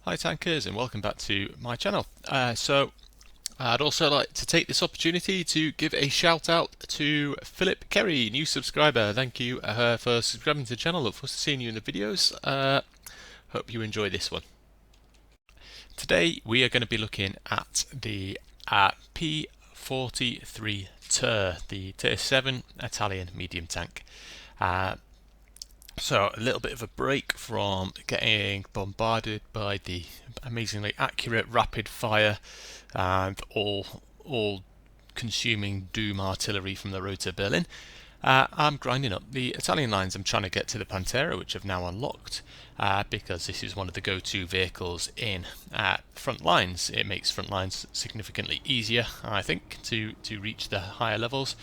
Hi tankers and welcome back to my channel. I'd also like to take this opportunity to give a shout out to Philip Kerry, new subscriber. Thank you for subscribing to the channel. Look forward to seeing you in the videos. Hope you enjoy this one. Today we are going to be looking at the P43 ter, the Tier 7 Italian medium tank. So a little bit of a break from getting bombarded by the amazingly accurate rapid fire and all consuming doom artillery from the road to Berlin. I'm grinding up the Italian lines. I'm trying to get to the Pantera, which I've now unlocked, because this is one of the go-to vehicles in front lines. It makes front lines significantly easier, I think, to reach the higher levels,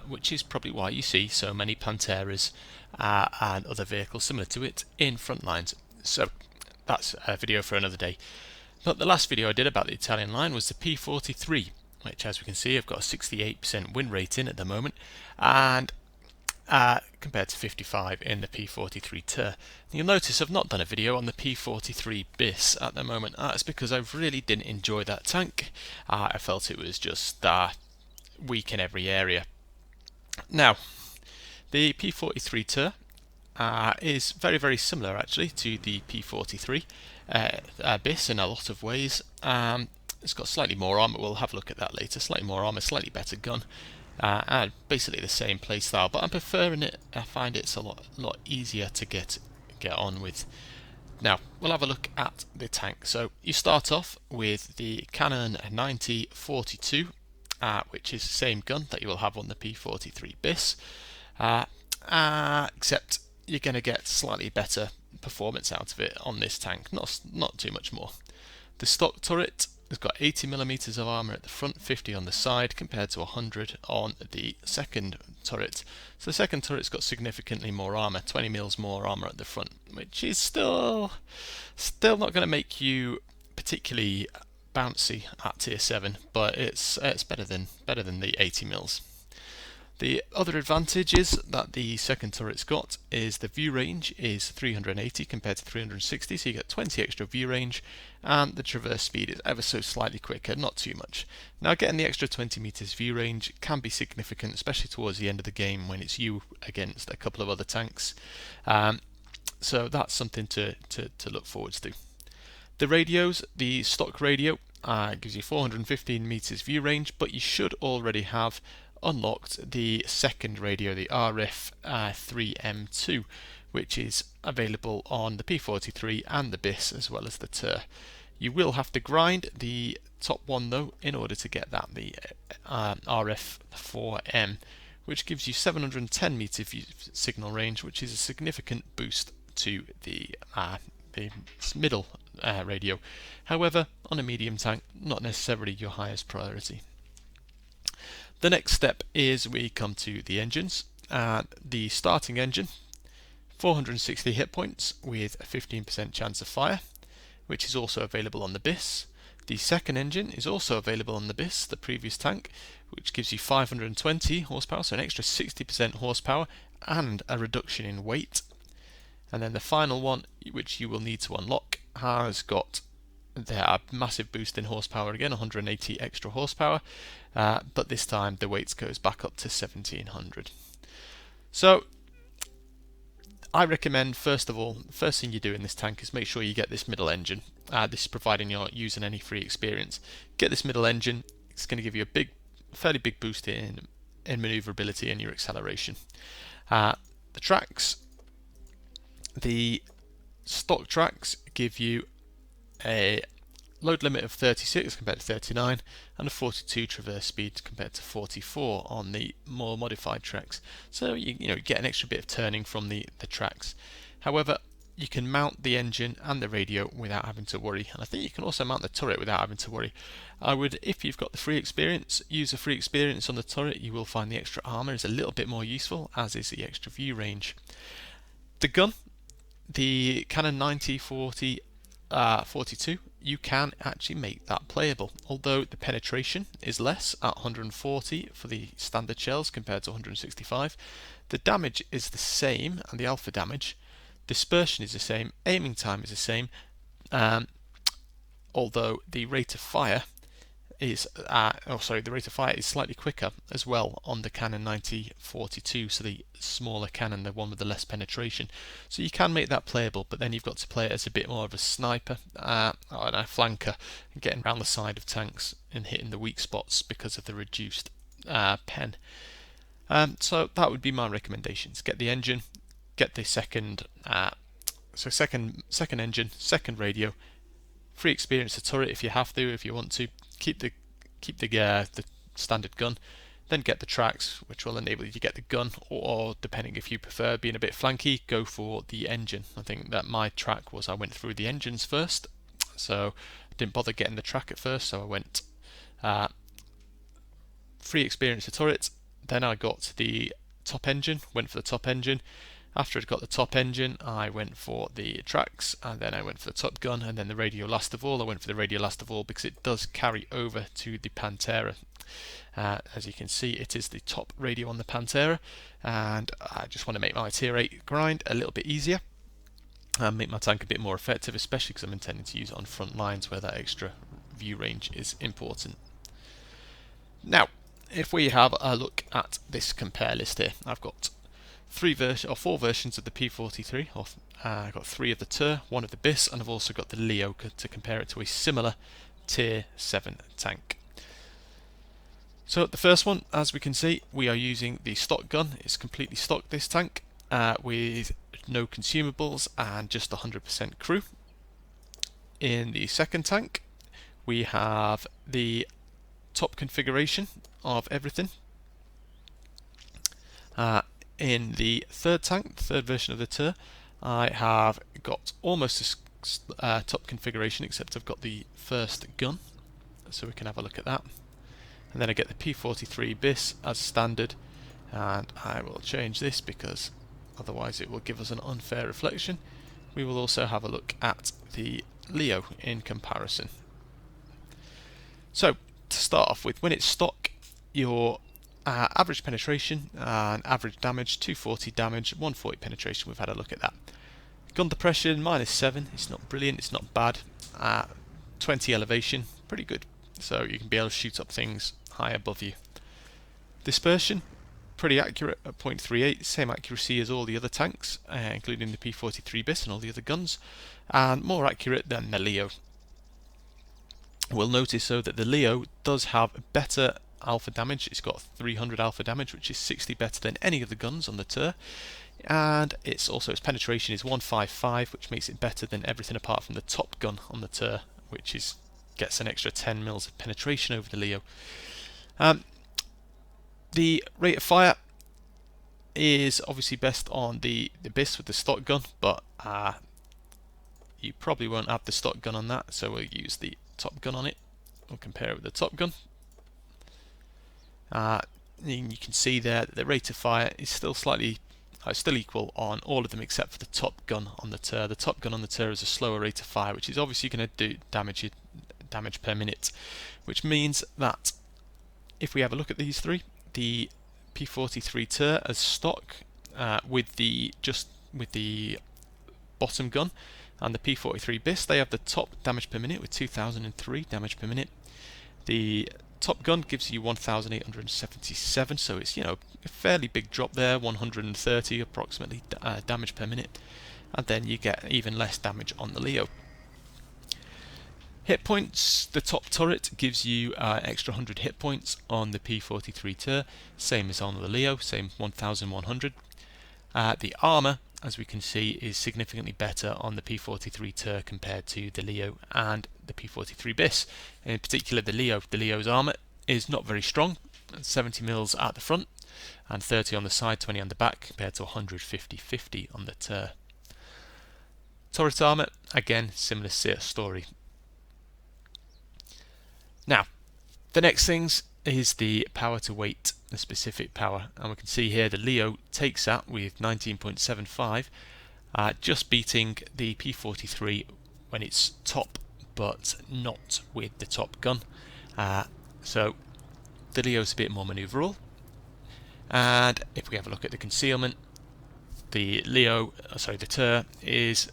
which is probably why you see so many Panteras and other vehicles similar to it in front lines. So that's a video for another day. But the last video I did about the Italian line was the P43, which, as we can see, I've got a 68% win rate in at the moment, and compared to 55 in the P43 ter. You'll notice I've not done a video on the P43 bis at the moment. That's because I really didn't enjoy that tank. I felt it was just weak in every area. Now, the P43 ter is very, very similar actually to the P43 bis in a lot of ways. It's got slightly more armor. We'll have a look at that later. Slightly more armor, slightly better gun, and basically the same playstyle. But I'm preferring it. I find it's a lot easier to get on with. Now we'll have a look at the tank. So you start off with the Canon 9042, which is the same gun that you will have on the P43 bis, except you're going to get slightly better performance out of it on this tank. Not too much more. The stock turret has got 80mm of armour at the front, 50 on the side, compared to 100 on the second turret. So the second turret's got significantly more armour, 20mm more armour at the front, which is still not going to make you particularly bouncy at tier 7, but it's better than the 80mm. The other advantages that the second turret's got is the view range is 380 compared to 360, so you get 20 extra view range, and the traverse speed is ever so slightly quicker, not too much. Now getting the extra 20 meters view range can be significant, especially towards the end of the game when it's you against a couple of other tanks. So that's something to look forward to. The radios, the stock radio gives you 415 meters view range, but you should already have unlocked the second radio, the RF3M2, which is available on the P43 and the bis as well as the ter. You will have to grind the top one though in order to get that, the RF4M, which gives you 710 meter signal range, which is a significant boost to the middle radio. However, on a medium tank, not necessarily your highest priority. The next step is we come to the engines. The starting engine, 460 hit points with a 15% chance of fire, which is also available on the bis. The second engine is also available on the bis, the previous tank, which gives you 520 horsepower, so an extra 60% horsepower and a reduction in weight. And then the final one, which you will need to unlock, has got a massive boost in horsepower again, 180 extra horsepower, but this time the weight goes back up to 1700. So I recommend, first of all, the first thing you do in this tank is make sure you get this middle engine. This is providing you're using any free experience. Get this middle engine. It's going to give you a fairly big boost in maneuverability and your acceleration. The tracks, the stock tracks give you a load limit of 36 compared to 39 and a 42 traverse speed compared to 44 on the more modified tracks. So you get an extra bit of turning from the tracks. However, you can mount the engine and the radio without having to worry, and I think you can also mount the turret without having to worry. I would, if you've got the free experience, use the free experience on the turret. You will find the extra armor is a little bit more useful, as is the extra view range. The gun, the Canon 9040 42, you can actually make that playable, although the penetration is less at 140 for the standard shells compared to 165. The damage is the same, and the alpha damage. Dispersion is the same, aiming time is the same, although the rate of fire is the rate of fire is slightly quicker as well on the Canon 9042, so the smaller Canon, the one with the less penetration. So you can make that playable, but then you've got to play it as a bit more of a sniper and a flanker, getting around the side of tanks and hitting the weak spots because of the reduced pen. So that would be my recommendations. Get the engine, get the second engine, second radio, free experience the turret if you have to, if you want to. Keep the standard gun, then get the tracks, which will enable you to get the gun, or depending if you prefer being a bit flanky, go for the engine. I think that my track was I went through the engines first, so I didn't bother getting the track at first, so I went free experience the turret, then I got the top engine, went for the top engine. After I'd got the top engine, I went for the tracks, and then I went for the top gun, and then the radio last of all. I went for the radio last of all because it does carry over to the Pantera. As you can see, it is the top radio on the Pantera, and I just want to make my tier 8 grind a little bit easier and make my tank a bit more effective, especially because I'm intending to use it on front lines where that extra view range is important. Now, if we have a look at this compare list here, I've got four versions of the P43. I've got 3 of the ter, 1 of the bis, and I've also got the Leo to compare it to a similar tier 7 tank. So the first one, as we can see, we are using the stock gun. It's completely stock, this tank, with no consumables and just 100% crew. In the second tank, we have the top configuration of everything. In the third tank, the third version of the ter, I have got almost a top configuration, except I've got the first gun, so we can have a look at that. And then I get the P43 bis as standard, and I will change this because otherwise it will give us an unfair reflection. We will also have a look at the Leo in comparison. So to start off with, when it's stock, your average penetration and average damage, 240 damage, 140 penetration, we've had a look at that. Gun depression, -7, it's not brilliant, it's not bad. 20 elevation, pretty good, so you can be able to shoot up things high above you. Dispersion, pretty accurate at 0.38, same accuracy as all the other tanks, including the P43 bis and all the other guns, and more accurate than the Leo. We'll notice though that the Leo does have better alpha damage. It's got 300 alpha damage, which is 60 better than any of the guns on the ter, and its penetration is 155, which makes it better than everything apart from the top gun on the ter, which gets an extra 10 mils of penetration over the Leo. The rate of fire is obviously best on the bis with the stock gun, but you probably won't have the stock gun on that, so we'll use the top gun on it. We'll compare it with the top gun. You can see there that the rate of fire is still still equal on all of them except for the top gun on the ter. The top gun on the ter is a slower rate of fire, which is obviously going to do damage per minute, which means that if we have a look at these three, the P43 ter as stock with the bottom gun, and the P43 bis, they have the top damage per minute with 2003 damage per minute. The top gun gives you 1877, so it's a fairly big drop there, 130 approximately damage per minute, and then you get even less damage on the Leo. Hit points, the top turret gives you extra 100 hit points on the P43 ter, same as on the Leo, same 1100. The armour, as we can see, is significantly better on the P43 ter compared to the Leo and the P43 bis. In particular, the Leo's armour is not very strong, 70 mils at the front and 30 on the side, 20 on the back, compared to 150-50 on the ter. Turret armour, again, similar story. Now, the next things is the power to weight, the specific power, and we can see here the Leo takes that with 19.75, just beating the P43 when it's top, but not with the top gun. So the Leo's a bit more manoeuvrable, and if we have a look at the concealment, the ter is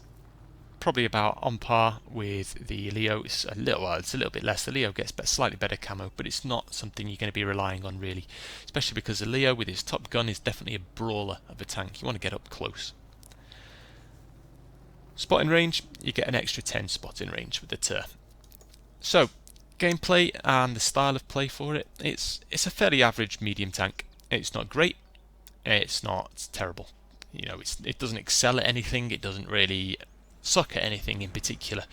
probably about on par with the Leo. It's a little bit less. The Leo gets slightly better camo, but it's not something you're going to be relying on really, especially because the Leo with his top gun is definitely a brawler of a tank. You want to get up close. Spotting range, you get an extra 10 spotting range with the ter. So, gameplay and the style of play for it, it's a fairly average medium tank. It's not great, it's not terrible. You know, it doesn't excel at anything, it doesn't really suck at anything in particular.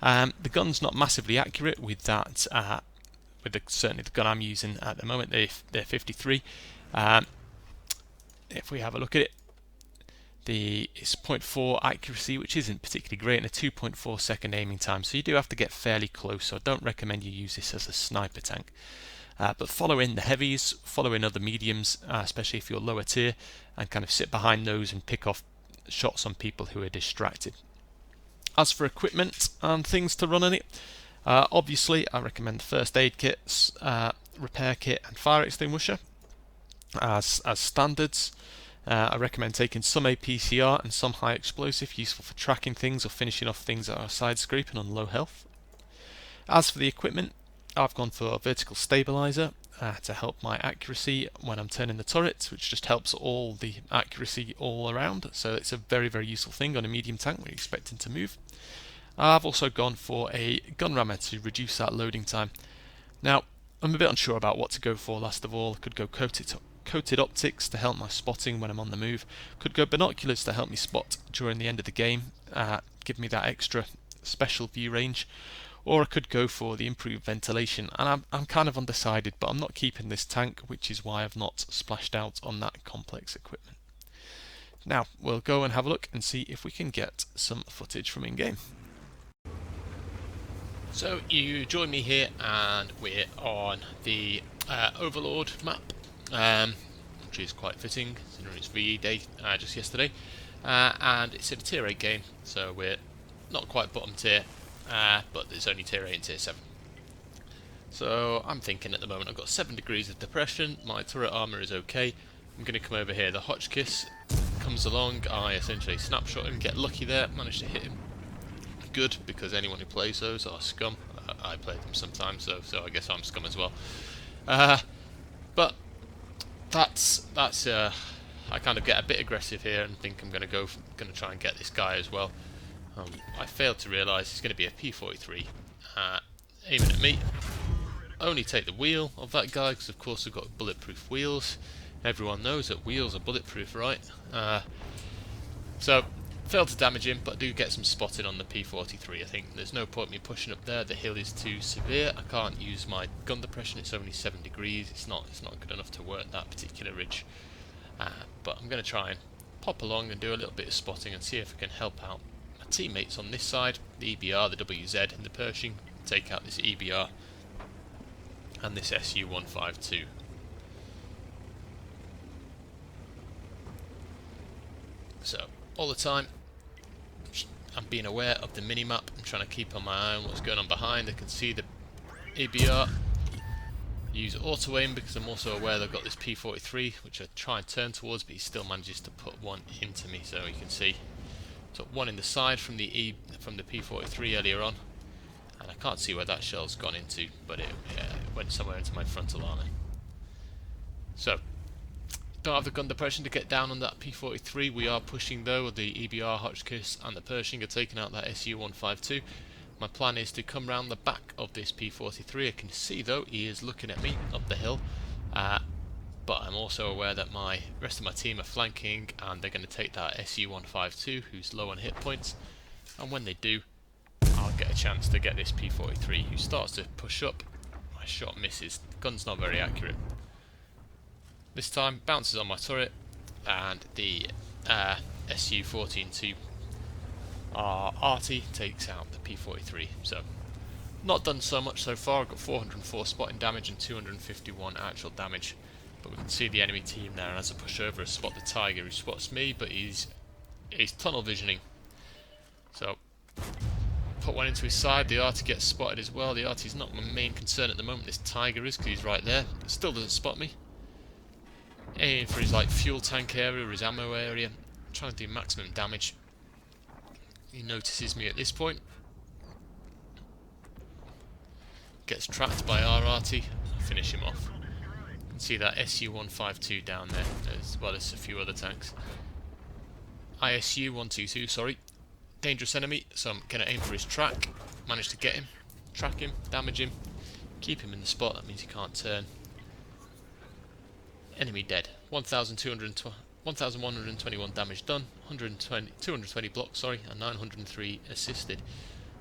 The gun's not massively accurate with that, certainly the gun I'm using at the moment, the 53. If we have a look at it, it's 0.4 accuracy, which isn't particularly great, and a 2.4 second aiming time, so you do have to get fairly close, so I don't recommend you use this as a sniper tank. But follow in the heavies, follow in other mediums, especially if you're lower tier, and kind of sit behind those and pick off shots on people who are distracted. As for equipment and things to run on it, obviously I recommend first aid kits, repair kit and fire extinguisher as standards. I recommend taking some APCR and some high explosive, useful for tracking things or finishing off things that are side scraping on low health. As for the equipment, I've gone for a vertical stabilizer to help my accuracy when I'm turning the turrets, which just helps all the accuracy all around, so it's a very, very useful thing on a medium tank when you're expecting to move. I've also gone for a gun rammer to reduce that loading time. Now, I'm a bit unsure about what to go for last of all. I could go coated optics to help my spotting when I'm on the move. Could go binoculars to help me spot during the end of the game, give me that extra special view range. Or I could go for the improved ventilation, and I'm kind of undecided, but I'm not keeping this tank, which is why I've not splashed out on that complex equipment. Now, we'll go and have a look and see if we can get some footage from in-game. So, you join me here, and we're on the Overlord map, which is quite fitting, considering it's VE day just yesterday, and it's in a tier 8 game, so we're not quite bottom tier, but there's only tier 8 and tier 7. So I'm thinking at the moment I've got 7 degrees of depression, my turret armour is okay. I'm going to come over here, the Hotchkiss comes along, I essentially snapshot him, get lucky there, manage to hit him. Good, because anyone who plays those are scum. I play them sometimes, so I guess I'm scum as well. But that's I kind of get a bit aggressive here and think I'm going to try and get this guy as well. I failed to realise he's going to be a P43 aiming at me. Only take the wheel of that guy because of course we've got bulletproof wheels. Everyone knows that wheels are bulletproof, right? So failed to damage him, but I do get some spotting on the P43. I think there's no point me pushing up there. The hill is too severe. I can't use my gun depression. It's only 7 degrees. It's not good enough to work that particular ridge. But I'm going to try and pop along and do a little bit of spotting and see if I can help out my teammates on this side, the EBR, the WZ, and the Pershing. Take out this EBR and this SU-152. So all the time I'm being aware of the mini-map. I'm trying to keep on my eye on what's going on behind. I can see the EBR. Use auto-aim because I'm also aware they've got this P43, which I try and turn towards, but he still manages to put one into me. So you can see, took one in the side from the P43 earlier on, and I can't see where that shell's gone into, but it went somewhere into my frontal armour. So don't have the gun depression to get down on that P43. We are pushing though. The EBR, Hotchkiss and the Pershing are taking out that SU-152. My plan is to come round the back of this P43. I can see though he is looking at me up the hill, but I'm also aware that my rest of my team are flanking and they're going to take that SU-152 who's low on hit points, and when they do I'll get a chance to get this P43 who starts to push up. My shot misses, the gun's not very accurate. This time bounces on my turret and the SU-14-2 arty takes out the P43. So not done so much so far. I've got 404 spotting damage and 251 actual damage, but we can see the enemy team there, and as I push over I spot the Tiger who spots me, but he's tunnel visioning. So put one into his side. The arty gets spotted as well. The arty's not my main concern at the moment. This Tiger is, because he's right there. It still doesn't spot me. Aiming for his fuel tank area or his ammo area, trying to do maximum damage. He notices me at this point, gets trapped by RRT, finish him off. You can see that SU-152 down there, as well as a few other tanks. ISU-122, sorry. Dangerous enemy, so I'm going to aim for his track. Manage to get him, track him, damage him, keep him in the spot, that means he can't turn. Enemy dead. 1,121 damage done, 220 blocks, sorry, and 903 assisted.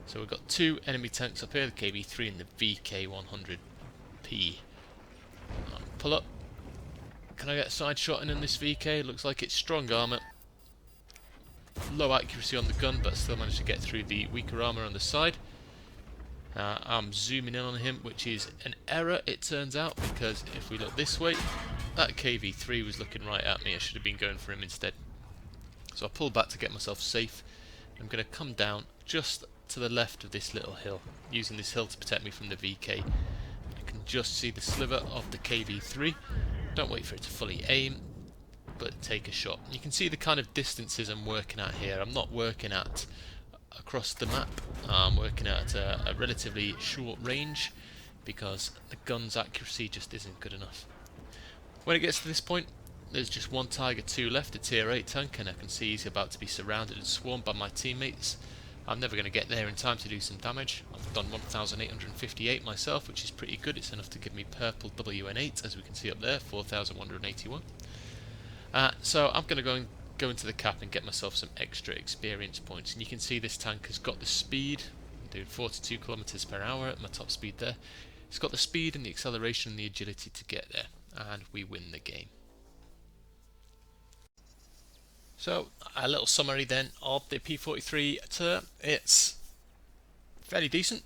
So we've got two enemy tanks up here, the KB3 and the VK100P. Pull up. Can I get a side shot in this VK? Looks like it's strong armour. Low accuracy on the gun, but still managed to get through the weaker armour on the side. I'm zooming in on him, which is an error, it turns out, because if we look this way, that KV3 was looking right at me. I should have been going for him instead. So I pull back to get myself safe. I'm going to come down just to the left of this little hill, using this hill to protect me from the VK. I can just see the sliver of the KV3. Don't wait for it to fully aim, but take a shot. You can see the kind of distances I'm working at here. I'm not working at across the map. I'm working at a relatively short range because the gun's accuracy just isn't good enough. When it gets to this point, there's just one Tiger 2 left, a tier 8 tank, and I can see he's about to be surrounded and swarmed by my teammates. I'm never going to get there in time to do some damage. I've done 1,858 myself, which is pretty good. It's enough to give me purple WN8, as we can see up there, 4,181. So I'm going to go into the cap and get myself some extra experience points. And you can see this tank has got the speed. I'm doing 42 kilometers per hour at my top speed there. It's got the speed and the acceleration and the agility to get there, and we win the game. So a little summary then of the P43 ter. It's fairly decent.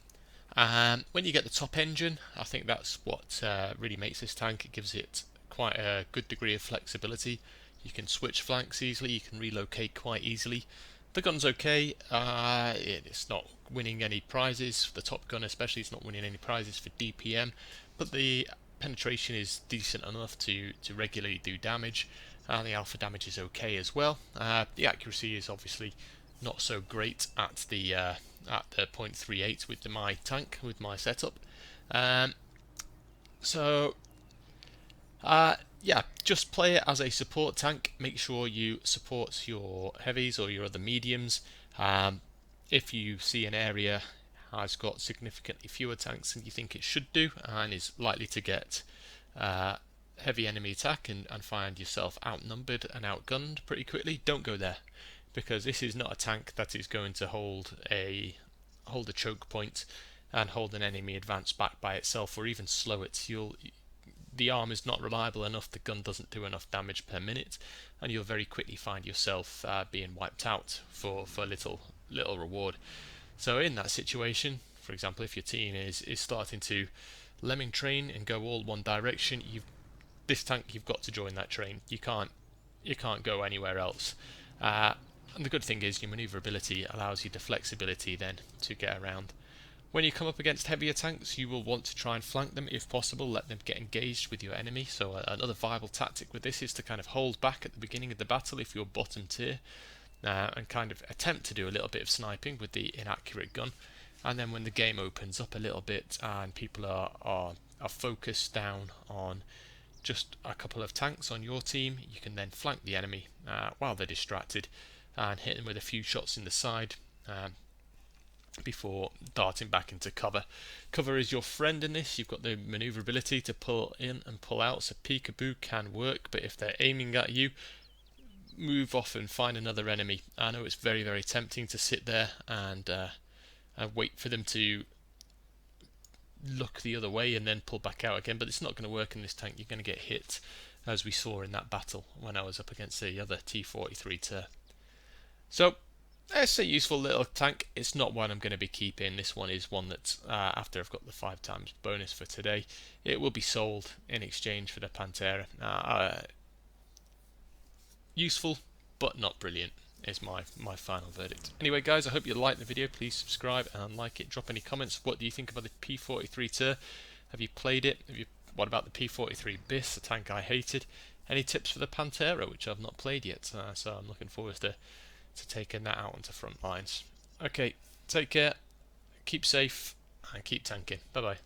When you get the top engine, I think that's what really makes this tank. It gives it quite a good degree of flexibility. You can switch flanks easily, you can relocate quite easily. The gun's okay, it's not winning any prizes, the top gun especially is not winning any prizes for DPM, but the penetration is decent enough to regularly do damage, and the alpha damage is okay as well. The accuracy is obviously not so great at the 0.38 with my tank, with my setup. Yeah, just play it as a support tank. Make sure you support your heavies or your other mediums. If you see an area has got significantly fewer tanks than you think it should do and is likely to get heavy enemy attack and find yourself outnumbered and outgunned pretty quickly, don't go there, because this is not a tank that is going to hold a choke point and hold an enemy advance back by itself, or even slow it. The arm is not reliable enough, the gun doesn't do enough damage per minute, and you'll very quickly find yourself being wiped out for little reward. So in that situation, for example, if your team is starting to lemming train and go all one direction, this tank, you've got to join that train. You can't go anywhere else. And the good thing is your maneuverability allows you the flexibility then to get around. When you come up against heavier tanks, you will want to try and flank them if possible, let them get engaged with your enemy. So another viable tactic with this is to kind of hold back at the beginning of the battle if you're bottom tier, and kind of attempt to do a little bit of sniping with the inaccurate gun. And then when the game opens up a little bit and people are focused down on just a couple of tanks on your team, you can then flank the enemy while they're distracted and hit them with a few shots in the side before darting back into cover. Cover is your friend in this. You've got the maneuverability to pull in and pull out, so peekaboo can work, but if they're aiming at you, move off and find another enemy. I know it's very, very tempting to sit there and wait for them to look the other way and then pull back out again, but it's not going to work in this tank. You're going to get hit, as we saw in that battle when I was up against the other T43 ter. So it's a useful little tank. It's not one I'm going to be keeping. This one is one that after I've got the 5 times bonus for today, it will be sold in exchange for the Pantera. Useful, but not brilliant is my final verdict. Anyway guys, I hope you liked the video. Please subscribe and like it. Drop any comments. What do you think about the P43 ter? Have you played it? What about the P43 bis, a tank I hated? Any tips for the Pantera, which I've not played yet, so I'm looking forward to taking that out onto front lines. Okay, take care, keep safe, and keep tanking. Bye bye.